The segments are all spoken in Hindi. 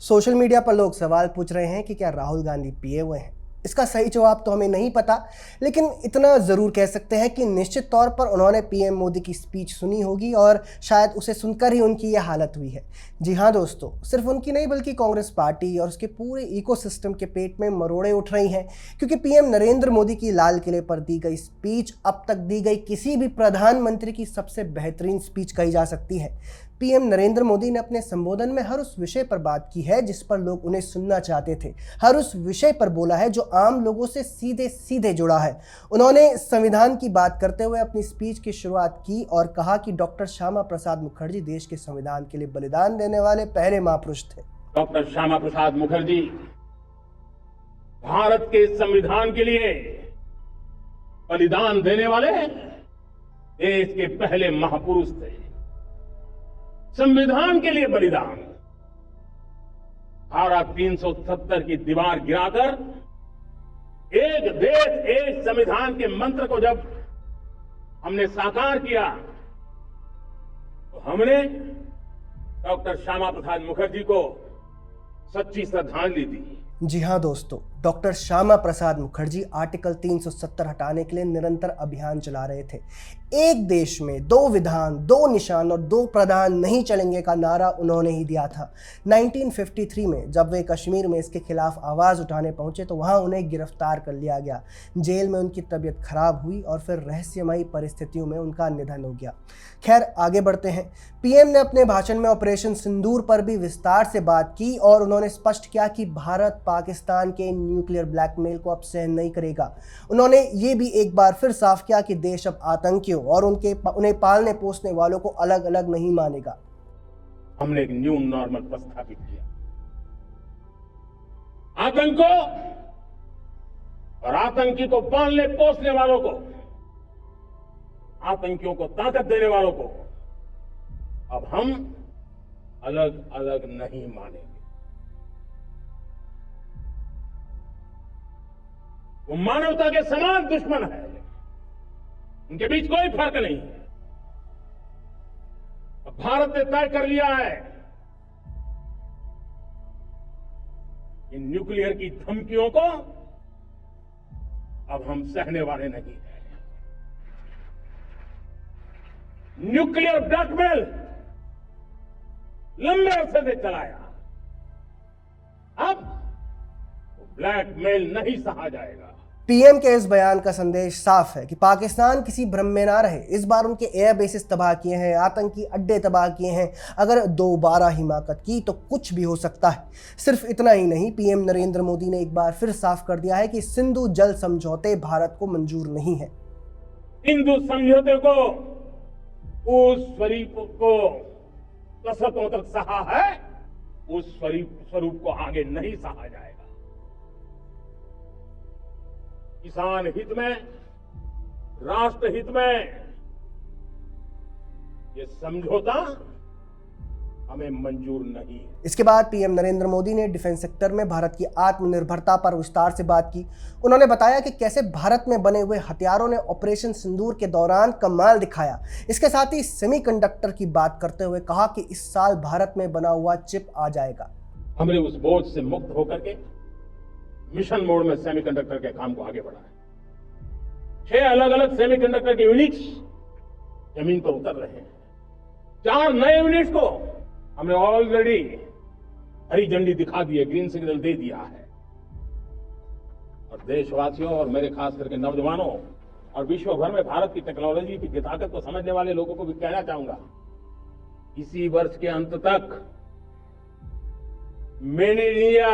सोशल मीडिया पर लोग सवाल पूछ रहे हैं कि क्या राहुल गांधी पिए हुए हैं। इसका सही जवाब तो हमें नहीं पता, लेकिन इतना ज़रूर कह सकते हैं कि निश्चित तौर पर उन्होंने पीएम मोदी की स्पीच सुनी होगी और शायद उसे सुनकर ही उनकी यह हालत हुई है। जी हाँ दोस्तों, सिर्फ उनकी नहीं बल्कि कांग्रेस पार्टी और उसके पूरे इकोसिस्टम के पेट में मरोड़े उठ रही हैं, क्योंकि पीएम नरेंद्र मोदी की लाल किले पर दी गई स्पीच अब तक दी गई किसी भी प्रधानमंत्री की सबसे बेहतरीन स्पीच कही जा सकती है। पीएम नरेंद्र मोदी ने अपने संबोधन में हर उस विषय पर बात की है जिस पर लोग उन्हें सुनना चाहते थे, हर उस विषय पर बोला है जो आम लोगों से सीधे सीधे जुड़ा है। उन्होंने संविधान की बात करते हुए अपनी स्पीच की शुरुआत की और कहा कि डॉक्टर श्यामा प्रसाद मुखर्जी देश के संविधान के लिए बलिदान देने वाले पहले महापुरुष थे। डॉक्टर श्यामा प्रसाद मुखर्जी भारत के संविधान के लिए बलिदान देने वाले देश के पहले महापुरुष थे। संविधान के लिए बलिदान, धारा 370 की दीवार गिराकर एक देश एक संविधान के मंत्र को जब हमने साकार किया तो हमने डॉक्टर श्यामा प्रसाद मुखर्जी को सच्ची श्रद्धांजलि दी। जी हाँ दोस्तों, डॉक्टर श्यामा प्रसाद मुखर्जी आर्टिकल 370 हटाने के लिए निरंतर अभियान चला रहे थे। एक देश में दो विधान, दो निशान और दो प्रधान नहीं चलेंगे का नारा उन्होंने ही दिया था। 1953 में जब वे कश्मीर में इसके खिलाफ आवाज़ उठाने पहुंचे तो वहां उन्हें गिरफ्तार कर लिया गया। जेल में उनकी तबीयत खराब हुई और फिर रहस्यमयी परिस्थितियों में उनका निधन हो गया। खैर, आगे बढ़ते हैं। पीएम ने अपने भाषण में ऑपरेशन सिंदूर पर भी विस्तार से बात की और उन्होंने स्पष्ट किया कि भारत पाकिस्तान के न्यूक्लियर ब्लैकमेल को अब सहन नहीं करेगा। उन्होंने ये भी एक बार फिर साफ किया कि देश अब आतंकियों और उन्हें पालने पोसने वालों को अलग अलग नहीं मानेगा। हमने एक न्यू नॉर्मल प्रस्थापित किया। आतंकों और आतंकी को पालने पोसने वालों को, आतंकियों को ताकत देने वालों को अब हम अलग अलग नहीं मानेंगे। वो मानवता के समान दुश्मन है, उनके बीच कोई फर्क नहीं है। अब भारत ने तय कर लिया है कि न्यूक्लियर की धमकियों को अब हम सहने वाले नहीं हैं। न्यूक्लियर ब्लैकमेल लंबे अरसे से चलाया, अब ब्लैकमेल नहीं सहा जाएगा। पीएम के इस बयान का संदेश साफ है कि पाकिस्तान किसी भ्रम में ना रहे। इस बार उनके एयर बेसिस तबाह किए हैं, आतंकी अड्डे तबाह किए हैं। अगर दोबारा हिमाकत की तो कुछ भी हो सकता है। सिर्फ इतना ही नहीं, पीएम नरेंद्र मोदी ने एक बार फिर साफ कर दिया है कि सिंधु जल समझौते भारत को मंजूर नहीं है। सिंधु समझौते को उस स्वरूप को दशकों तक सहा है, उस स्वरूप को आगे नहीं सहा जाएगा। किसान हित में, राष्ट्र हित में ये समझौता हमें मंजूर नहीं है। इसके बाद पीएम नरेंद्र मोदी ने डिफेंस सेक्टर में भारत की आत्मनिर्भरता पर विस्तार से बात की। उन्होंने बताया कि कैसे भारत में बने हुए हथियारों ने ऑपरेशन सिंदूर के दौरान कमाल दिखाया। इसके साथ ही सेमीकंडक्टर की बात करते हुए कहा कि इस साल भारत में बना हुआ चिप आ जाएगा। हमने उस बोझ से मुक्त होकर के मिशन मोड में सेमीकंडक्टर के काम को आगे बढ़ाया। 6 अलग अलग सेमीकंडक्टर के यूनिट्स जमीन पर उतर रहे हैं। 4 नए यूनिट्स को हमने ऑलरेडी हरी झंडी दिखा दी है, ग्रीन सिग्नल दे दिया है। और देशवासियों और मेरे खास करके नौजवानों और विश्व भर में भारत की टेक्नोलॉजी की ताकत को समझने वाले लोगों को भी कहना चाहूंगा, इसी वर्ष के अंत तक मेड इन इंडिया,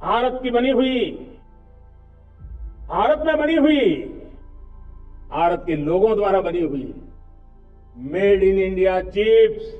भारत की बनी हुई, भारत में बनी हुई, भारत के लोगों द्वारा बनी हुई मेड इन इंडिया चिप्स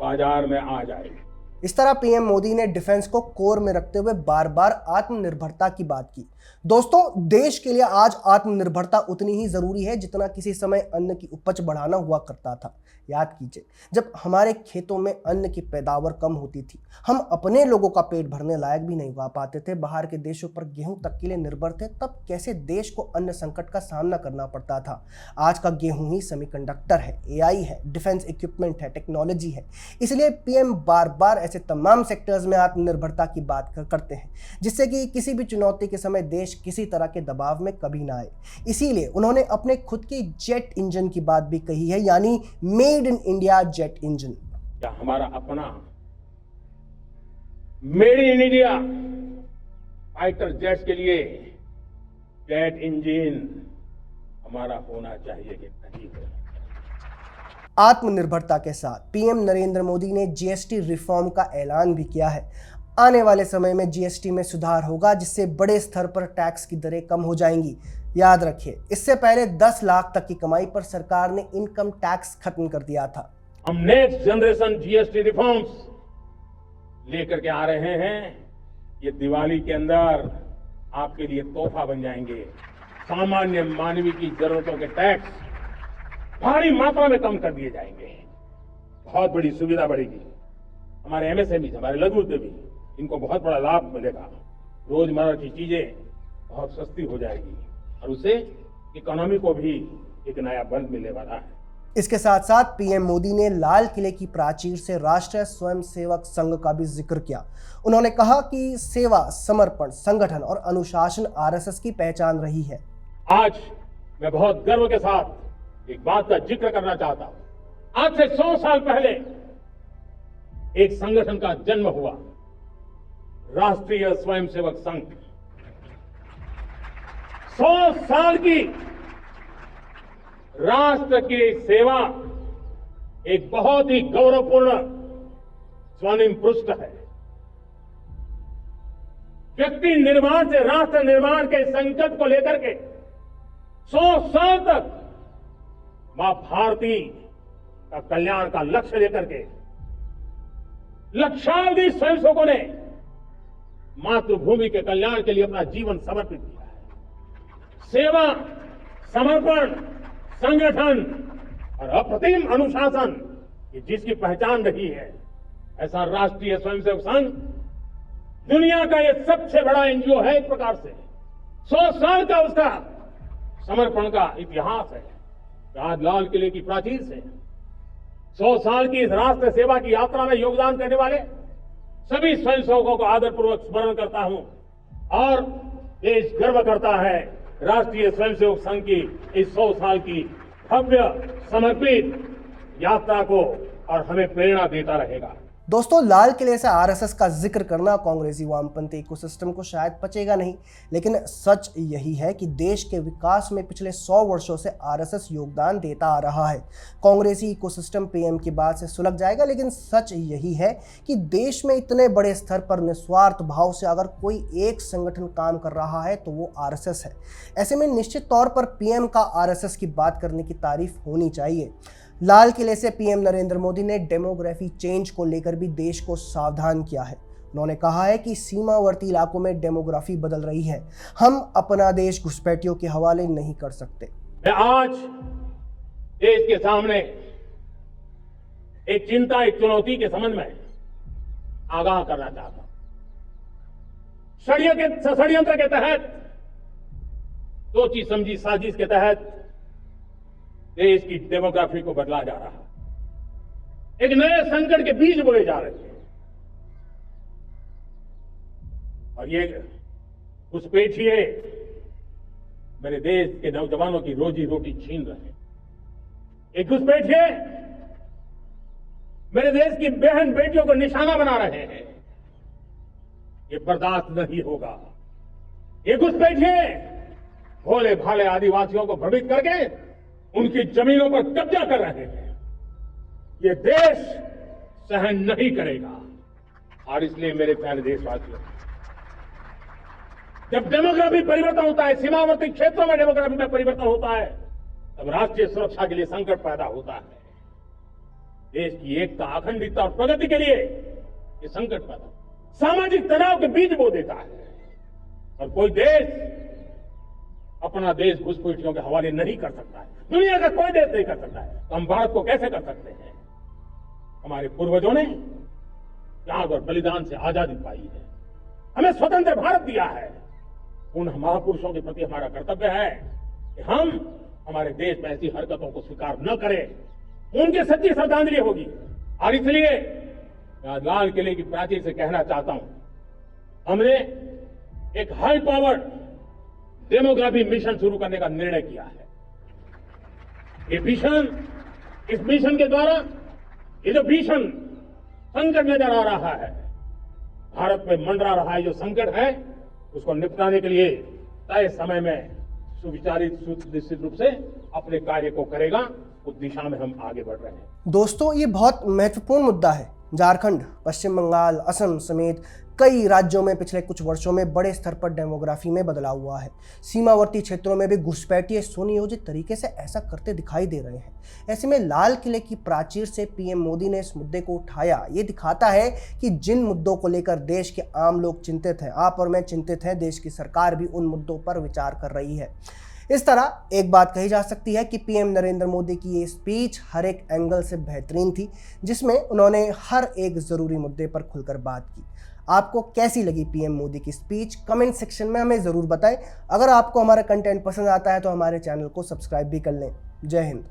बाजार में आ जाएगी। इस तरह पीएम मोदी ने डिफेंस को कोर में रखते हुए बार बार आत्मनिर्भरता की बात की। दोस्तों, देश के लिए आज आत्मनिर्भरता उतनी ही जरूरी है जितना किसी समय अन्न की उपज बढ़ाना हुआ करता था। याद कीजिए, जब हमारे खेतों में अन्न की पैदावार कम होती थी, हम अपने लोगों का पेट भरने लायक भी नहीं हुआ पाते थे, बाहर के देशों पर गेहूं तक के लिए निर्भर थे, तब कैसे देश को अन्न संकट का सामना करना पड़ता था। आज का गेहूं ही सेमीकंडक्टर है, एआई है, डिफेंस इक्विपमेंट है, टेक्नोलॉजी है। इसलिए पीएम बार बार ऐसे तमाम सेक्टर्स में आत्मनिर्भरता की बात करते हैं जिससे कि किसी भी चुनौती के समय देश किसी तरह के दबाव में कभी ना आए। इसीलिए उन्होंने अपने खुद के जेट इंजन की बात भी कही है, यानी made in India jet engine. क्या हमारा अपना made in India fighter jets के लिए जेट इंजन हमारा होना चाहिए कि नहीं होना? आत्मनिर्भरता के साथ पीएम नरेंद्र मोदी ने जीएसटी रिफॉर्म का ऐलान भी किया है। आने वाले समय में जीएसटी में सुधार होगा जिससे बड़े स्तर पर टैक्स की दरें कम हो जाएंगी। याद रखिए, इससे पहले 10 लाख तक की कमाई पर सरकार ने इनकम टैक्स खत्म कर दिया था। हम नेक्स्ट जनरेशन जीएसटी रिफॉर्म्स लेकर के आ रहे हैं। ये दिवाली के अंदर आपके लिए तोहफा बन जाएंगे। सामान्य मानवीय की जरूरतों के टैक्स भारी मात्रा में कम कर दिए जाएंगे। बहुत बड़ी सुविधा बढ़ेगी। हमारे एमएसएमई, हमारे लघु उद्यमी, इनको बहुत बड़ा लाभ मिलेगा। रोजमर्रा की चीजें बहुत सस्ती हो जाएगी और उससे इकोनॉमी को भी एक नया बल मिलने वाला है। इसके साथ साथ पीएम मोदी ने लाल किले की प्राचीर से राष्ट्रीय स्वयंसेवक संघ का भी जिक्र किया। उन्होंने कहा कि सेवा, समर्पण, संगठन और अनुशासन आरएसएस की पहचान रही है। आज मैं बहुत गर्व के साथ एक बात का जिक्र करना चाहता हूं। आज से 100 साल पहले एक संगठन का जन्म हुआ, राष्ट्रीय स्वयंसेवक संघ। 100 साल की राष्ट्र की सेवा एक बहुत ही गौरवपूर्ण स्वर्णिम पृष्ठ है। व्यक्ति निर्माण से राष्ट्र निर्माण के संकल्प को लेकर के 100 साल तक मां भारती का कल्याण का लक्ष्य लेकर के लक्षावधि स्वयंसेवकों ने मातृभूमि के कल्याण के लिए अपना जीवन समर्पित किया है। सेवा, समर्पण, संगठन और अप्रतिम अनुशासन, ये जिसकी पहचान रही है, ऐसा राष्ट्रीय स्वयंसेवक संघ दुनिया का ये सबसे बड़ा एनजीओ है। एक प्रकार से 100 साल का उसका समर्पण का इतिहास है। आज लाल किले की प्राचीर से 100 साल की इस राष्ट्र सेवा की यात्रा में योगदान करने वाले सभी स्वयंसेवकों को आदरपूर्वक स्मरण करता हूं और देश गर्व करता है राष्ट्रीय स्वयंसेवक संघ की इस 100 साल की भव्य समर्पित यात्रा को, और हमें प्रेरणा देता रहेगा। दोस्तों, लाल किले से आरएसएस का जिक्र करना कांग्रेसी वामपंथी इकोसिस्टम को शायद पचेगा नहीं, लेकिन सच यही है कि देश के विकास में पिछले 100 वर्षों से आरएसएस योगदान देता आ रहा है। कांग्रेसी इकोसिस्टम पीएम की बात से सुलग जाएगा, लेकिन सच यही है कि देश में इतने बड़े स्तर पर निस्वार्थ भाव से अगर कोई एक संगठन काम कर रहा है तो वो आरएसएस है। ऐसे में निश्चित तौर पर पीएम का आरएसएस की बात करने की तारीफ होनी चाहिए। लाल किले से पीएम नरेंद्र मोदी ने डेमोग्राफी चेंज को लेकर भी देश को सावधान किया है। उन्होंने कहा है कि सीमावर्ती इलाकों में डेमोग्राफी बदल रही है। हम अपना देश घुसपैठियों के हवाले नहीं कर सकते। मैं आज देश के सामने एक चिंता, एक चुनौती के संबंध में आगाह करना चाहता हूं। षड्यंत्र के तहत, सोची समझी साजिश के तहत देश की डेमोग्राफी को बदला जा रहा है। एक नए संकट के बीज बोए जा रहे हैं और ये घुसपैठिए मेरे देश के नौजवानों की रोजी रोटी छीन रहे हैं। ये घुसपैठिए मेरे देश की बहन बेटियों को निशाना बना रहे हैं। ये बर्दाश्त नहीं होगा। ये घुसपैठिए भोले भाले आदिवासियों को भ्रमित करके उनकी जमीनों पर कब्जा कर रहे हैं। ये देश सहन नहीं करेगा। और इसलिए मेरे प्यारे देशवासियों, जब डेमोग्राफी परिवर्तन होता है, सीमावर्ती क्षेत्रों में डेमोग्राफी में परिवर्तन होता है, तब राष्ट्रीय सुरक्षा के लिए संकट पैदा होता है। देश की एकता, अखंडता और प्रगति के लिए ये संकट पैदा, सामाजिक तनाव के बीज बो देता है। और कोई देश अपना देश घुसपैठियों के हवाले नहीं कर सकता है। दुनिया का कोई देश नहीं कर सकता है, तो हम भारत को कैसे कर सकते हैं? हमारे पूर्वजों ने त्याग और बलिदान से आजादी पाई है, हमें स्वतंत्र भारत दिया है। उन महापुरुषों के प्रति हमारा कर्तव्य है कि हम हमारे देश में ऐसी हरकतों को स्वीकार न करें। उनकी सच्ची श्रद्धांजलि होगी। और इसलिए मैं लाल किले की प्राचीर से कहना चाहता हूं, हमने एक हाई पावर्ड डेमोग्राफी मिशन शुरू करने का निर्णय किया है। इस मिशन के द्वारा ये जो भीषण संकट नजर आ रहा है, भारत में मंडरा रहा है जो संकट है, उसको निपटाने के लिए तय समय में सुविचारित सुनिश्चित रूप से अपने कार्य को करेगा। उस दिशा में हम आगे बढ़ रहे हैं। दोस्तों, ये बहुत महत्वपूर्ण मुद्दा है। झारखंड, पश्चिम बंगाल, असम समेत कई राज्यों में पिछले कुछ वर्षों में बड़े स्तर पर डेमोग्राफी में बदलाव हुआ है। सीमावर्ती क्षेत्रों में भी घुसपैठिए सुनियोजित तरीके से ऐसा करते दिखाई दे रहे हैं। ऐसे में लाल किले की प्राचीर से पीएम मोदी ने इस मुद्दे को उठाया। ये दिखाता है कि जिन मुद्दों को लेकर देश के आम लोग चिंतित हैं, आप और मैं चिंतित हैं, देश की सरकार भी उन मुद्दों पर विचार कर रही है। इस तरह एक बात कही जा सकती है कि पीएम नरेंद्र मोदी की ये स्पीच हर एक एंगल से बेहतरीन थी, जिसमें उन्होंने हर एक जरूरी मुद्दे पर खुलकर बात की। आपको कैसी लगी पीएम मोदी की स्पीच? कमेंट सेक्शन में हमें ज़रूर बताएं। अगर आपको हमारा कंटेंट पसंद आता है तो हमारे चैनल को सब्सक्राइब भी कर लें। जय हिंद।